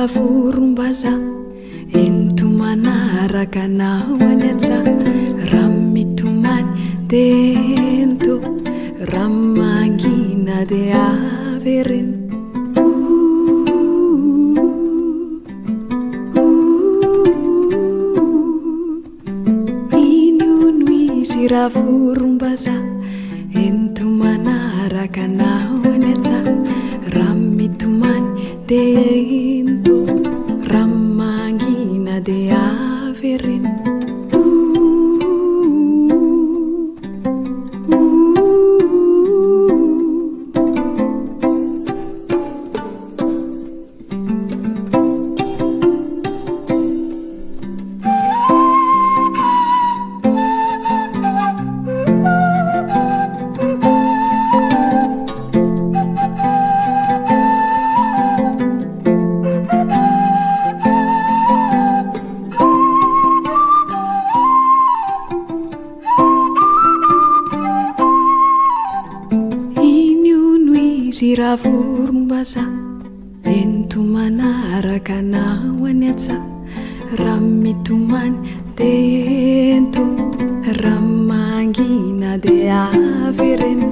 vorombaza ento manaraka anao any aja raha mitomany de ento raha mangina de avereno ino izy raha vorombaza ento manaraka anao any aja raha mitomany de ento raha mangina de avereno raha vorombaza ento manaraka anao any aja raha mitomany de ento raha mangina de avereno